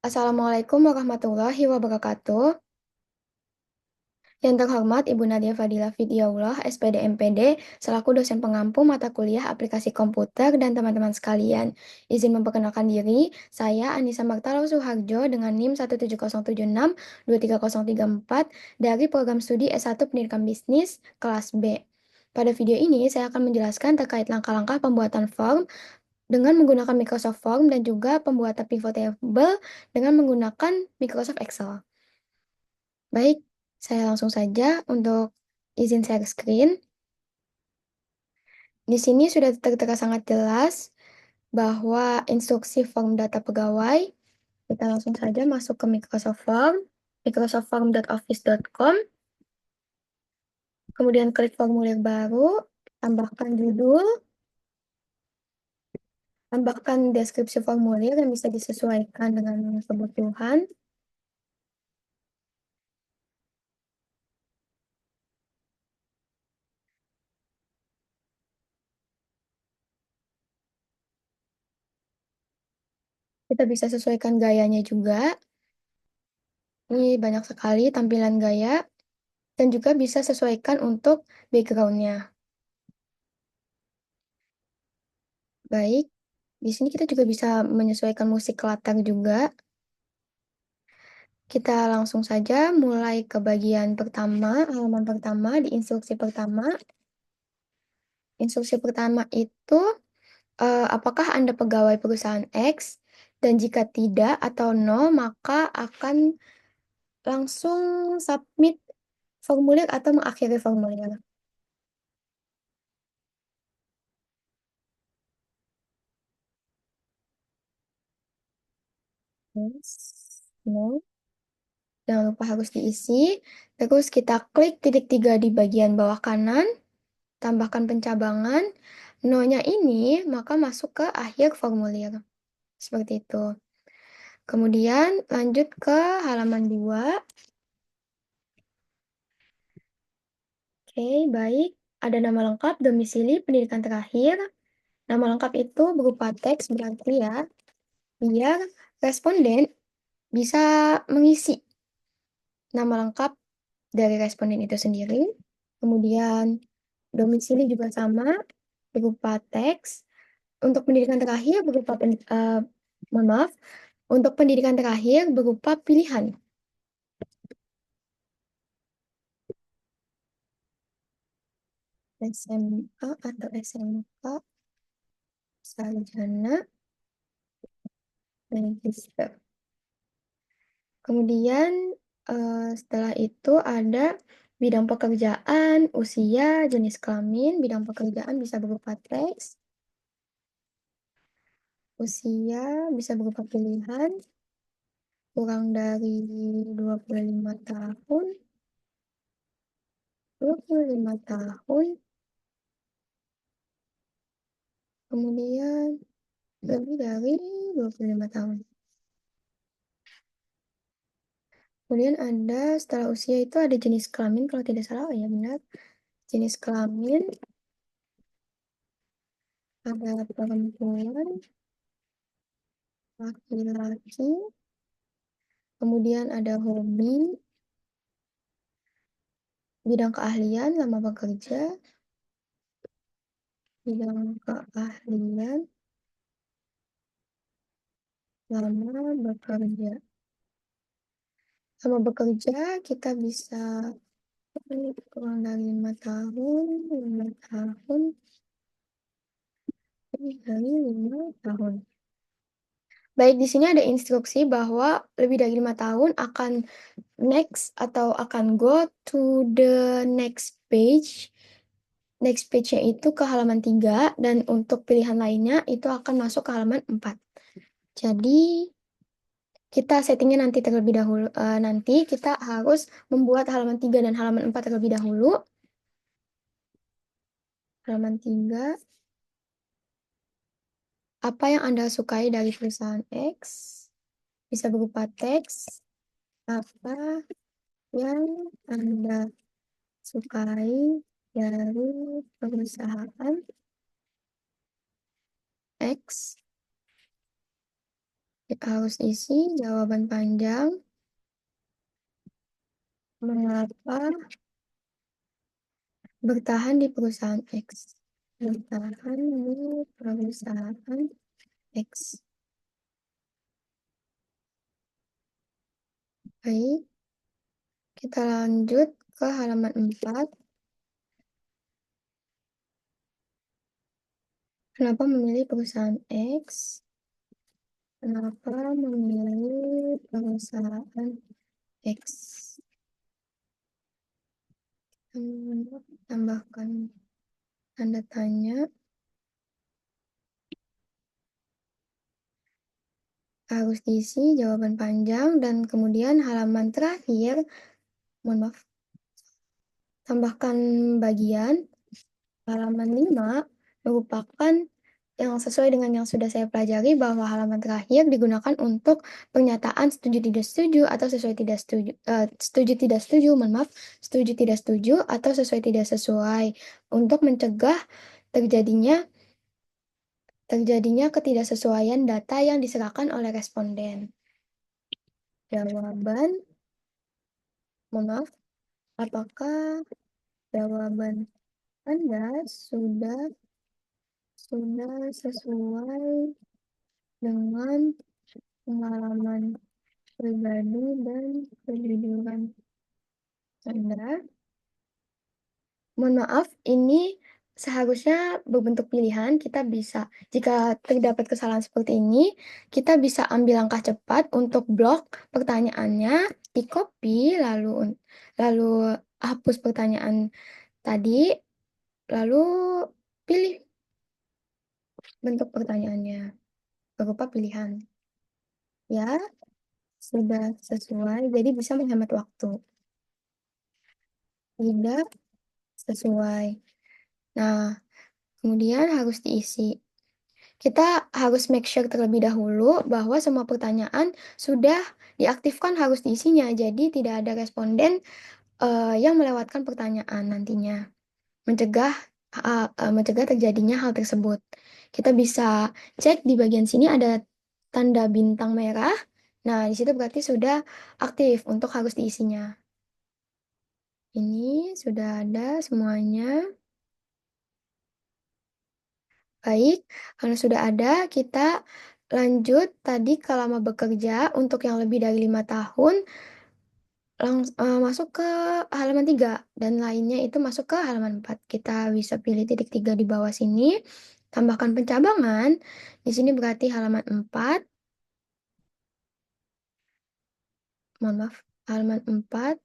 Assalamualaikum warahmatullahi wabarakatuh. Yang terhormat Ibu Nadia Fadila Fidiaullah, SPD MPD, selaku dosen pengampu mata kuliah aplikasi komputer dan teman-teman sekalian. Izin memperkenalkan diri, saya Anissa Martalo Suharjo dengan NIM 17076-23034 dari program studi S1 Pendidikan Bisnis kelas B. Pada video ini, saya akan menjelaskan terkait langkah-langkah pembuatan form dengan menggunakan Microsoft Form dan juga pembuatan pivot table dengan menggunakan Microsoft Excel. Baik, saya langsung saja untuk izin share screen. Di sini sudah tertera sangat jelas bahwa instruksi form data pegawai. Kita langsung saja masuk ke Microsoft Form, microsoftform.office.com. Kemudian klik formulir baru, tambahkan judul, tambahkan deskripsi formulir yang bisa disesuaikan dengan kebutuhan. Kita bisa sesuaikan gayanya juga. Ini banyak sekali tampilan gaya. Dan juga bisa sesuaikan untuk background-nya. Baik, di sini kita juga bisa menyesuaikan musik latar juga. Kita langsung saja mulai ke bagian pertama, halaman pertama di instruksi pertama. Instruksi pertama itu, apakah Anda pegawai perusahaan X? Dan jika tidak atau no, maka akan langsung submit formulir atau mengakhiri formulir. Yes. No. Jangan lupa harus diisi. Terus kita klik titik 3 di bagian bawah kanan, tambahkan pencabangan. No-nya ini maka masuk ke akhir formulir. Seperti itu. Kemudian lanjut ke halaman 2. Oke, baik. Ada nama lengkap, domisili, pendidikan terakhir. Nama lengkap itu berupa teks berarti ya, biar responden bisa mengisi nama lengkap dari responden itu sendiri. Kemudian domisili juga sama, berupa teks. Untuk pendidikan terakhir berupa mohon maaf, untuk pendidikan terakhir berupa pilihan. SMA atau SMK, sarjana, magister. Kemudian setelah itu ada bidang pekerjaan, usia, jenis kelamin. Bidang pekerjaan bisa berupa teks. Usia bisa berupa pilihan, kurang dari 25 tahun, 25 tahun, kemudian lebih dari 25 tahun. Kemudian ada setelah usia itu ada jenis kelamin, kalau tidak salah, oh ya benar. Jenis kelamin, ada perempuan, laki-laki, kemudian ada hobi, bidang keahlian, lama bekerja, bidang keahlian, lama bekerja. Lama bekerja kita bisa kurang dari 5 tahun, 5 tahun, lebih dari 5 tahun. Baik, di sini ada instruksi bahwa lebih dari 5 tahun akan next atau akan go to the next page. Next page-nya itu ke halaman 3 dan untuk pilihan lainnya itu akan masuk ke halaman 4. Jadi kita settingnya nanti terlebih dahulu. Nanti kita harus membuat halaman 3 dan halaman 4 terlebih dahulu. Halaman 3. Apa yang Anda sukai dari perusahaan X? Bisa berupa teks. Apa yang Anda sukai dari perusahaan X? Harus isi jawaban panjang. Mengapa bertahan di perusahaan X? Bertahan di perusahaan X. Baik, kita lanjut ke halaman 4. Kenapa memilih perusahaan X? Kenapa memilih perusahaan X? Tambahkan tanda tanya. Harus diisi jawaban panjang dan kemudian halaman terakhir, mohon maaf, tambahkan bagian. Halaman 5 merupakan yang sesuai dengan yang sudah saya pelajari, bahwa halaman terakhir digunakan untuk pernyataan setuju tidak setuju atau sesuai tidak setuju, setuju tidak setuju, mohon maaf, setuju tidak setuju atau sesuai tidak sesuai, untuk mencegah terjadinya ketidaksesuaian data yang diserahkan oleh responden. Jawaban, mohon maaf, apakah jawaban Anda sudah sesuai dengan pengalaman pribadi dan kejujuran Anda? Mohon maaf, ini seharusnya berbentuk pilihan. Kita bisa, jika terdapat kesalahan seperti ini, kita bisa ambil langkah cepat untuk blok pertanyaannya, di copy, lalu hapus pertanyaan tadi, lalu pilih bentuk pertanyaannya berupa pilihan. Ya, sudah sesuai, jadi bisa menghemat waktu. Tidak sesuai. Nah, kemudian harus diisi. Kita harus make sure terlebih dahulu bahwa semua pertanyaan sudah diaktifkan harus diisinya. Jadi tidak ada responden yang melewatkan pertanyaan nantinya. Mencegah terjadinya hal tersebut. Kita bisa cek di bagian sini ada tanda bintang merah. Nah, di situ berarti sudah aktif untuk harus diisinya. Ini sudah ada semuanya. Baik, kalau sudah ada, kita lanjut tadi ke lama bekerja untuk yang lebih dari 5 tahun, masuk ke halaman 3, dan lainnya itu masuk ke halaman 4. Kita bisa pilih titik 3 di bawah sini, tambahkan pencabangan. Di sini berarti halaman 4, mohon maaf, halaman 4,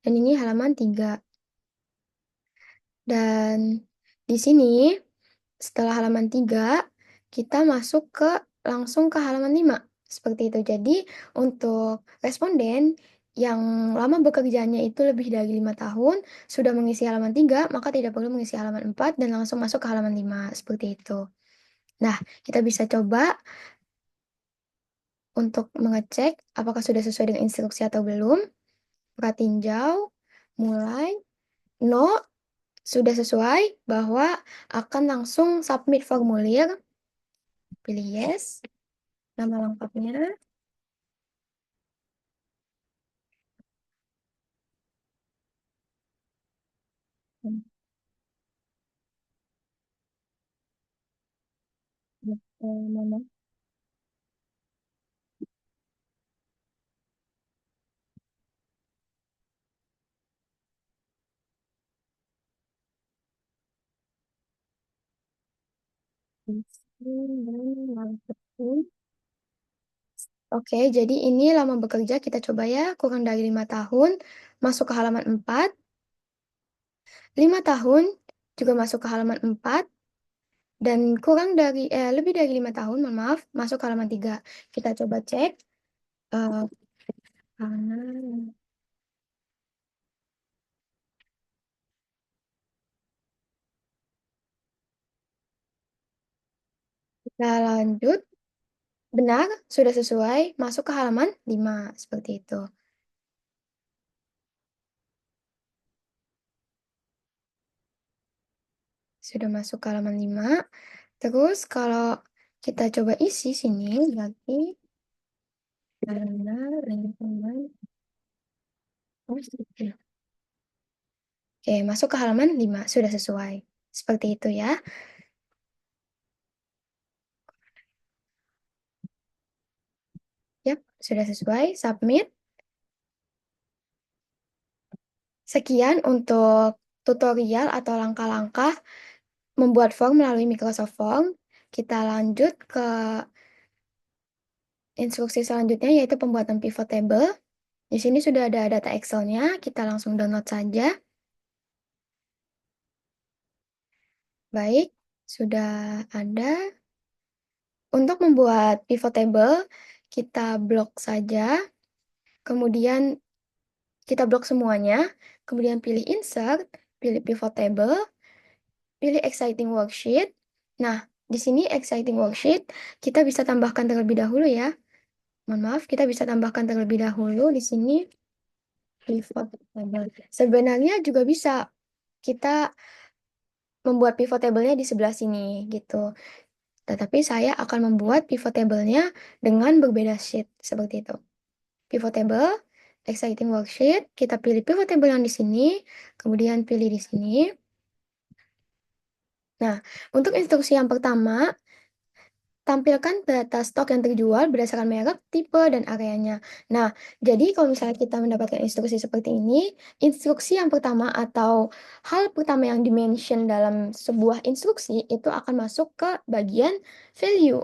dan ini halaman 3. Dan di sini, setelah halaman 3, kita masuk langsung ke halaman 5. Seperti itu. Jadi, untuk responden yang lama bekerjanya itu lebih dari 5 tahun, sudah mengisi halaman 3, maka tidak perlu mengisi halaman 4 dan langsung masuk ke halaman 5. Seperti itu. Nah, kita bisa coba untuk mengecek apakah sudah sesuai dengan instruksi atau belum. Pratinjau, mulai, no, sudah sesuai bahwa akan langsung submit formulir. Pilih yes. Nama lengkapnya. Nama. Oke, jadi ini lama bekerja, kita coba ya, kurang dari 5 tahun, masuk ke halaman 4. 5 tahun, juga masuk ke halaman 4. Dan lebih dari 5 tahun, mohon maaf, masuk ke halaman 3. Kita coba cek. eh, kanan. Kita lanjut. Benar, sudah sesuai, masuk ke halaman 5. Seperti itu. Sudah masuk ke halaman 5. Terus kalau kita coba isi sini, berarti Karena lingkungan positif. Oke, masuk ke halaman 5. Sudah sesuai. Seperti itu ya. Yap, sudah sesuai. Submit. Sekian untuk tutorial atau langkah-langkah membuat form melalui Microsoft Form. Kita lanjut ke instruksi selanjutnya, yaitu pembuatan pivot table. Di sini sudah ada data Excel-nya, kita langsung download saja. Baik, sudah ada. Untuk membuat pivot table, kita blok saja. Kemudian kita blok semuanya. Kemudian pilih Insert, pilih Pivot Table, pilih Exciting Worksheet. Nah, di sini Exciting Worksheet kita bisa tambahkan terlebih dahulu ya. Mohon maaf, kita bisa tambahkan terlebih dahulu di sini Pivot Table. Sebenarnya juga bisa kita membuat pivot table-nya di sebelah sini gitu. Tetapi saya akan membuat pivot table-nya dengan berbeda sheet seperti itu. Pivot table, exciting worksheet, kita pilih pivot table yang di sini, kemudian pilih di sini. Nah, untuk instruksi yang pertama, tampilkan data stok yang terjual berdasarkan merek, tipe, dan areanya. Nah, jadi kalau misalnya kita mendapatkan instruksi seperti ini, instruksi yang pertama atau hal pertama yang dimention dalam sebuah instruksi itu akan masuk ke bagian value.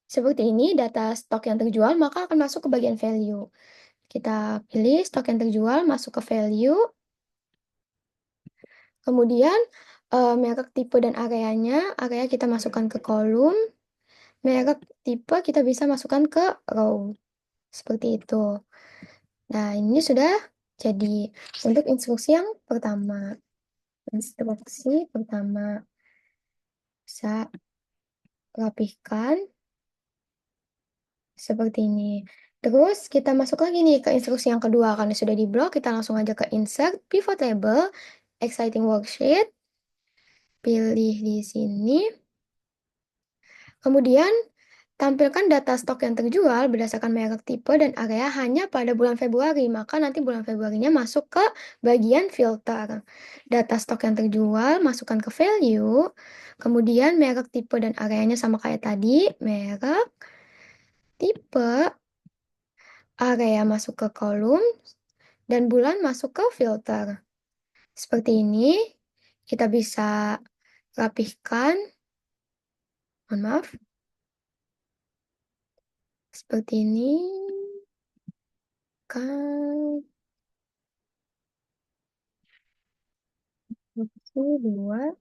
Seperti ini, data stok yang terjual maka akan masuk ke bagian value. Kita pilih stok yang terjual, masuk ke value. Kemudian, merek, tipe, dan areanya. Area kita masukkan ke kolom. Merek, tipe kita bisa masukkan ke row. Seperti itu. Nah, ini sudah jadi untuk instruksi yang pertama. Instruksi pertama. Bisa rapihkan seperti ini. Terus kita masuk lagi nih ke instruksi yang kedua. Karena sudah di blok, kita langsung aja ke insert, pivot table, exciting worksheet. Pilih di sini. Kemudian, tampilkan data stok yang terjual berdasarkan merek, tipe, dan area hanya pada bulan Februari. Maka nanti bulan Februarinya masuk ke bagian filter. Data stok yang terjual, masukkan ke value. Kemudian merek, tipe, dan areanya sama kayak tadi. Merek, tipe, area masuk ke kolom, dan bulan masuk ke filter. Seperti ini, kita bisa rapihkan. Mohon maaf. Seperti ini. Kan. Satu, dua.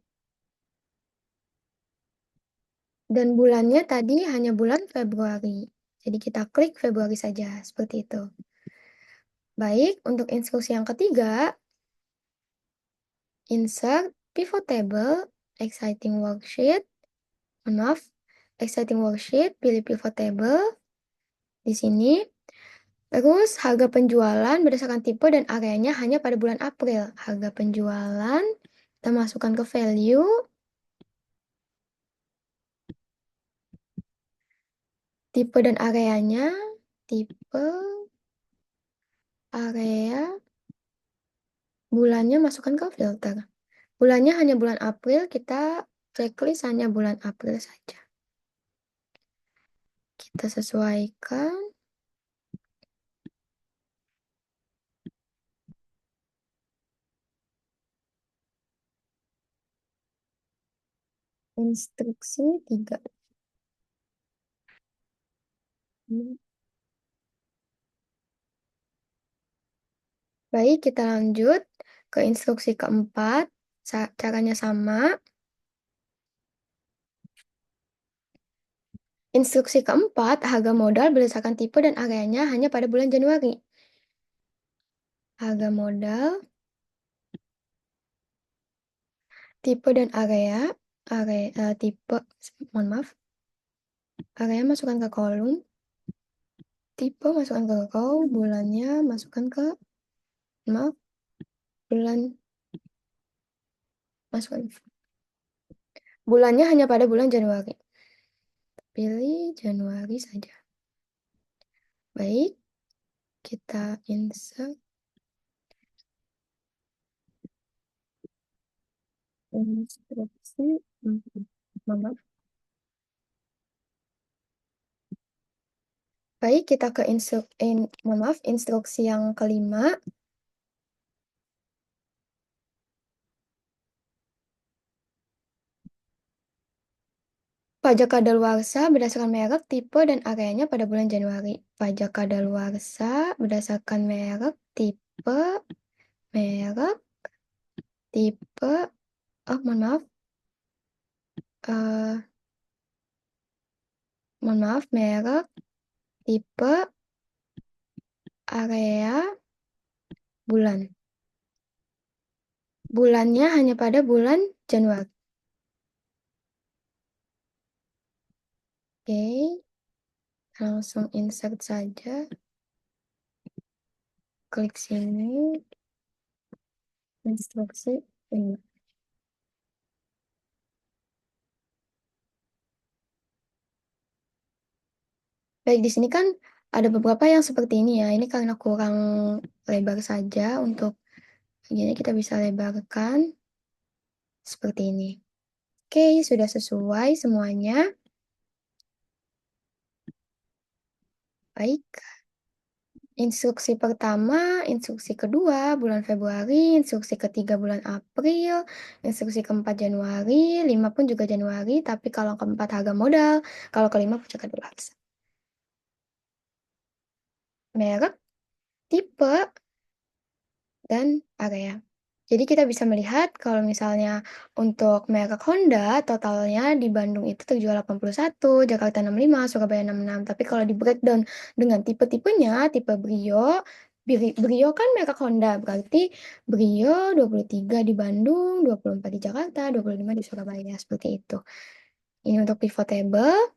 Dan bulannya tadi hanya bulan Februari. Jadi kita klik Februari saja, seperti itu. Baik, untuk instruksi yang ketiga, insert pivot table, exciting worksheet. Maaf, exciting worksheet, pilih pivot table di sini. Terus harga penjualan berdasarkan tipe dan areanya hanya pada bulan April. Harga penjualan, kita masukkan ke value. Tipe dan areanya, tipe, area, bulannya masukkan ke filter. Bulannya hanya bulan April, kita checklist hanya bulan April saja. Kita sesuaikan. Instruksi 3. Baik, kita lanjut ke instruksi keempat. Caranya sama. Instruksi keempat, harga modal berdasarkan tipe dan areanya hanya pada bulan Januari. Harga modal, tipe dan tipe, mohon maaf, area masukkan ke kolom, tipe masukkan ke row, bulannya masukkan ke, maaf, bulan, masukkan. Bulannya hanya pada bulan Januari. Pilih Januari saja. Baik, kita insert instruksi. Maaf. Baik, kita ke instruksi yang kelima. Pajak kadaluarsa berdasarkan merek, tipe, dan areanya pada bulan Januari. Pajak kadaluarsa berdasarkan merek, merek, tipe, oh mohon maaf, eh mohon maaf, merek, tipe, area, bulan. Bulannya hanya pada bulan Januari. Oke, langsung insert saja. Klik sini, instruksi ini. Baik, di sini kan ada beberapa yang seperti ini ya. Ini karena kurang lebar saja. Untuk ini kita bisa lebarkan seperti ini. Oke, sudah sesuai semuanya. Baik. Instruksi pertama, instruksi kedua bulan Februari, instruksi ketiga bulan April, instruksi keempat Januari, 5 pun juga Januari, tapi kalau keempat harga modal, kalau kelima pajak kadaluarsa. Merek, tipe, dan area. Jadi kita bisa melihat kalau misalnya untuk merek Honda totalnya di Bandung itu terjual 81, Jakarta 65, Surabaya 66. Tapi kalau di breakdown dengan tipe-tipenya, tipe Brio, Brio kan merek Honda, berarti Brio 23 di Bandung, 24 di Jakarta, 25 di Surabaya, seperti itu. Ini untuk pivotable.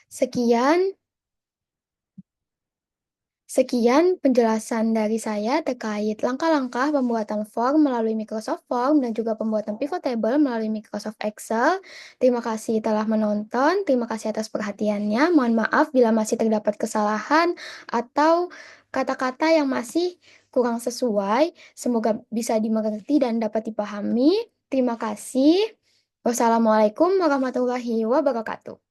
Sekian Sekian penjelasan dari saya terkait langkah-langkah pembuatan form melalui Microsoft Form dan juga pembuatan pivot table melalui Microsoft Excel. Terima kasih telah menonton. Terima kasih atas perhatiannya. Mohon maaf bila masih terdapat kesalahan atau kata-kata yang masih kurang sesuai. Semoga bisa dimengerti dan dapat dipahami. Terima kasih. Wassalamualaikum warahmatullahi wabarakatuh.